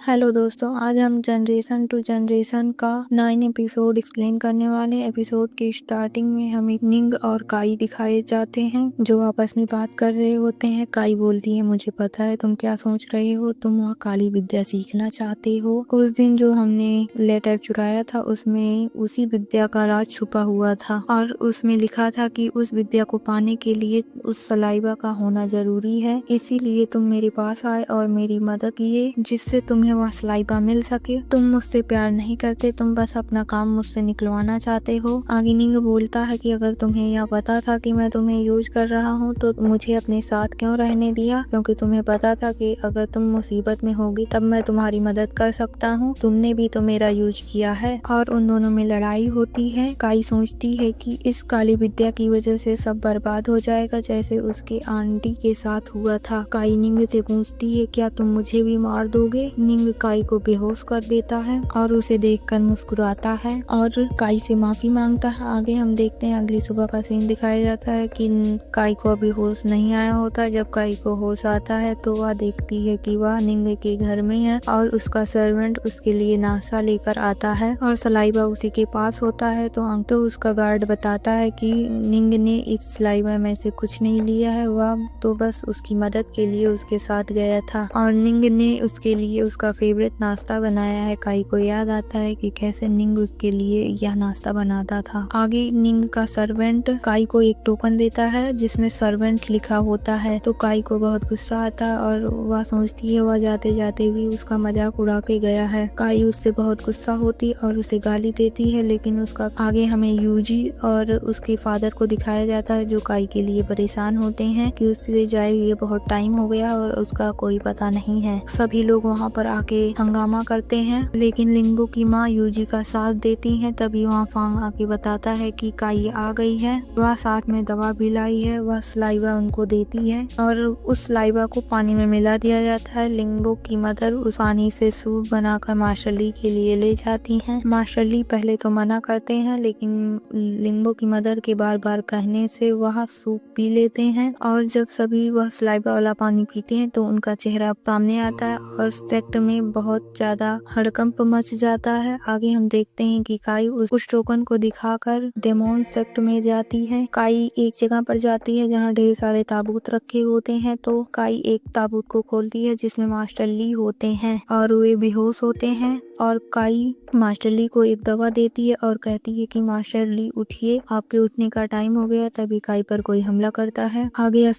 Hello दोस्तों, आज हम जनरेशन टू जनरेशन का 9 एपिसोड एक्सप्लेन करने वाले हैं। एपिसोड के स्टार्टिंग में हमें निंग और काई दिखाए जाते हैं जो आपस में बात कर रहे होते हैं। काई बोलती है, मुझे पता है तुम क्या सोच रहे हो, तुम वहाँ काली विद्या सीखना चाहते हो। उस दिन जो हमने लेटर चुराया था उसमें उसी विद्या का राज छुपा हुआ था और उसमें लिखा था कि उस विद्या को पाने के लिए उस सलाइवा का होना जरूरी है। इसीलिए तुम मेरे पास आए और मेरी मदद किए जिससे तुम्हें वह सलाइवा मिल सके। तुम मुझसे प्यार नहीं करते, तुम बस अपना काम मुझसे निकलवाना चाहते हो। आगे निंग बोलता है कि अगर तुम्हें यह पता था कि मैं तुम्हें यूज कर रहा हूँ तो मुझे अपने साथ क्यों रहने दिया, क्योंकि तुम्हें पता था कि अगर तुम मुसीबत में होगी तब मैं तुम्हारी मदद कर सकता हूँ। तुमने भी तो मेरा यूज किया है। और उन दोनों में लड़ाई होती है। काई सोचती है कि इस काली विद्या की वजह से सब बर्बाद हो जाएगा जैसे उसके आंटी के साथ हुआ था। काई निंग से पूछती है, क्या तुम मुझे भी मार दोगे। निंग काई को बेहोश कर देता है और उसे देखकर मुस्कुराता है और काई से माफी मांगता है। आगे हम देखते हैं अगली सुबह का सीन दिखाया जाता है कि काई को अभी होश नहीं आया होता। जब काई को होश आता है तो वह देखती है कि वह निंग के घर में है और उसका सर्वेंट उसके लिए नाश्ता लेकर आता है और सलाइवा उसी के पास होता है। तो उसका गार्ड बताता है कि निंग ने इस सलाइवा में से कुछ नहीं लिया है, वह तो बस उसकी मदद के लिए उसके साथ गया था और निंग ने उसके लिए उसका फेवरेट नाश्ता बनाया है। काई को याद आता है कि कैसे निंग उसके लिए यह नाश्ता बनाता था। आगे निंग का सर्वेंट काई को एक टोकन देता है जिसमें सर्वेंट लिखा होता है। तो काई को बहुत गुस्सा आता है और वह सोचती है वह जाते जाते भी उसका मजाक उड़ा के गया है। काई उससे बहुत गुस्सा होती और उसे गाली देती है, लेकिन उसका आगे हमें यूजी और उसके फादर को दिखाया जाता है जो काई के लिए परेशान होते हैं कि उससे जाए हुए बहुत टाइम हो गया और उसका कोई पता नहीं है। सभी लोग वहाँ पर आके हंगामा करते हैं, लेकिन लिंगो की माँ यूजी का साथ देती है। तभी वहाँ फांग आके बताता है कि काई आ गई है, वह साथ में दवा भी लाई है। वह सलाइवा उनको देती है और उस सलाइवा को पानी में मिला दिया जाता है। लिंगो की मदर उस पानी से सूप बनाकर मास्टर ली के लिए ले जाती है। मास्टर ली पहले तो मना करते हैं, लेकिन लिंगो की मदर के बार बार कहने से वह सूप पी लेते हैं और जब सभी वह सलाइवा वाला पानी पीते हैं तो उनका चेहरा सामने आता है और सेक्ट में बहुत ज्यादा हड़कंप मच जाता है। आगे हम देखते हैं कि काई उस टोकन को दिखाकर डेमोन सेक्ट में जाती है। काई एक जगह पर जाती है जहाँ ढेर सारे ताबूत रखे होते हैं। तो काई एक ताबूत को खोलती है जिसमें मास्टर ली होते हैं और वे बेहोश होते हैं और काई मास्टर ली को एक दवा देती है और कहती है कि मास्टर ली उठिए, आपके उठने का टाइम हो गया। तभी काई पर कोई हमला करता है। आगे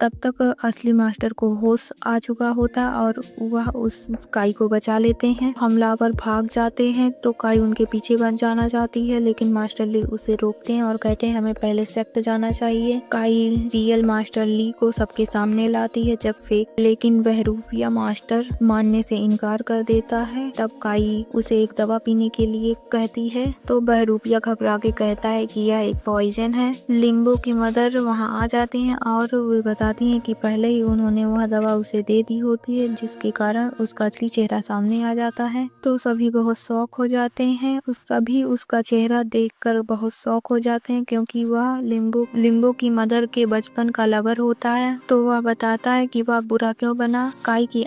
तब तक असली मास्टर को होश आ चुका होता और वह उस काई को बचा लेते हैं। हमलावर भाग जाते हैं तो काई उनके पीछे बन जाना चाहती है, लेकिन मास्टर ली उसे रोकते हैं और कहते हैं हमें पहले सेक्ट जाना चाहिए। काई रियल मास्टर ली को सबके सामने लाती है जब फेक, लेकिन वह रूपिया मास्टर मानने से इनकार कर देता है। तब काई उसे एक दवा पीने के लिए कहती है तो वह रूपिया घबरा के कहता है कि यह एक पॉइजन है। लिंगो की मदर वहां आ जाती हैं और वे बताती हैं कि पहले ही उन्होंने वह दवा उसे दे दी होती है जिसके कारण उसका असली चेहरा सामने आ जाता है। तो सभी बहुत शॉक हो जाते हैं। सभी उसका चेहरा देखकर बहुत शॉक हो जाते हैं क्योंकि वह लिंगो की मदर के बचपन का लवर होता है। तो वह बताता है कि वह बुरा क्यों बना। काई की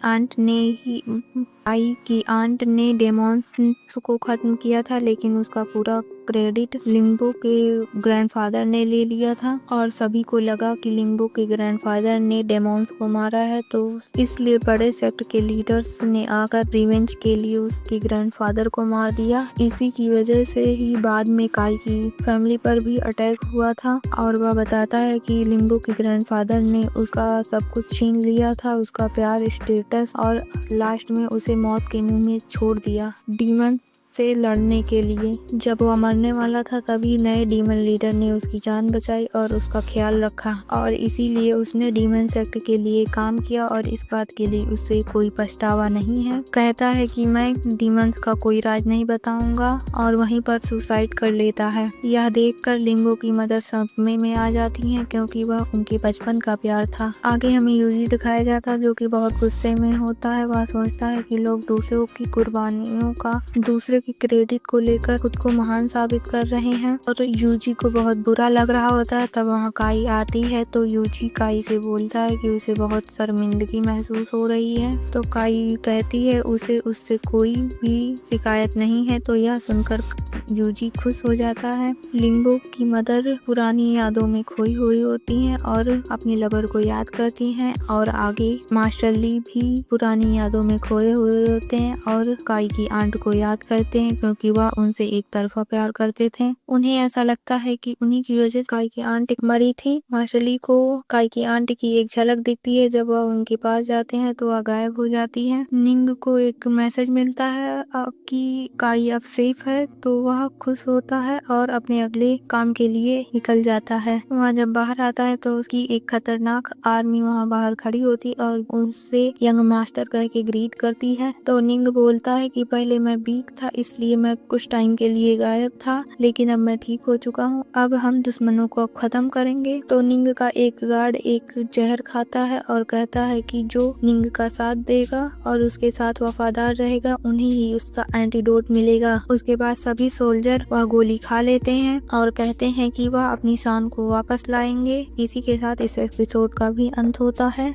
आंट ने डेमोन्स को खत्म किया था, लेकिन उसका पूरा क्रेडिट लिंगो के ग्रैंडफादर ने ले लिया था और सभी को लगा कि लिंगो के ग्रैंडफादर ने डेमोन्स को मारा है। तो इसलिए बड़े सेक्ट के लीडर्स ने आकर रिवेंज के लिए उसके ग्रैंडफादर को मार दिया। इसी की वजह से ही बाद में काई की फैमिली पर भी अटैक हुआ था और वह बताता है कि लिंगो के ग्रैंडफादर ने उसका सब कुछ छीन लिया था, उसका प्यार, स्टेटस, और लास्ट में उसे मौत के मुंह में छोड़ दिया डीमन से लड़ने के लिए। जब वह मरने वाला था तभी नए डीमन लीडर ने उसकी जान बचाई और उसका ख्याल रखा और इसीलिए उसने डीमन सेक्ट के लिए काम किया और इस बात के लिए उसे कोई पछतावा नहीं है। कहता है कि मैं डीमंस का कोई राज नहीं बताऊंगा और वहीं पर सुसाइड कर लेता है। यह देखकर लिंगो की मदर सदमे में आ जाती है क्योंकि वह उनके बचपन का प्यार था। आगे हमें यूजी दिखाया जाता है जो कि बहुत गुस्से में होता है। वह सोचता है कि लोग दूसरों की कुर्बानियों का दूसरे जो कि क्रेडिट को लेकर खुद को महान साबित कर रहे हैं और यूजी को बहुत बुरा लग रहा होता है। तब वहाँ काई आती है तो यूजी काई से बोलता है कि उसे बहुत शर्मिंदगी महसूस हो रही है। तो काई कहती है उसे उससे कोई भी शिकायत नहीं है। तो यह सुनकर यूजी खुश हो जाता है। लिंगो की मदर पुरानी यादों में खोई हुई होती हैं और अपने लवर को याद करती हैं और आगे मास्टर ली भी पुरानी यादों में खोए हुए होते हैं और काई की आंट को याद करते हैं क्योंकि वह उनसे एक तरफा प्यार करते थे। उन्हें ऐसा लगता है कि उन्हीं की वजह से काई की आंट मरी थी। मास्टर ली को काई की आंट की एक झलक दिखती है। जब वह उनके पास जाते हैं तो वह गायब हो जाती है। निंग को एक मैसेज मिलता है कि काई अब सेफ है तो वह खुश होता है और अपने अगले काम के लिए निकल जाता है। वह जब बाहर आता है तो उसकी एक खतरनाक आर्मी वहाँ बाहर खड़ी होती और उससे यंग मास्टर कह के ग्रीट करती है। तो निंग बोलता है कि पहले मैं वीक था इसलिए मैं कुछ टाइम के लिए गायब था, लेकिन अब मैं ठीक हो चुका हूँ। अब हम दुश्मनों को खत्म करेंगे। तो निंग का एक गार्ड एक जहर खाता है और कहता है कि जो निंग का साथ देगा और उसके साथ वफादार रहेगा उन्हें ही उसका एंटीडोट मिलेगा। उसके बाद सभी सोल्जर वह गोली खा लेते हैं और कहते हैं कि वह अपनी शान को वापस लाएंगे। इसी के साथ इस एपिसोड का भी अंत होता है।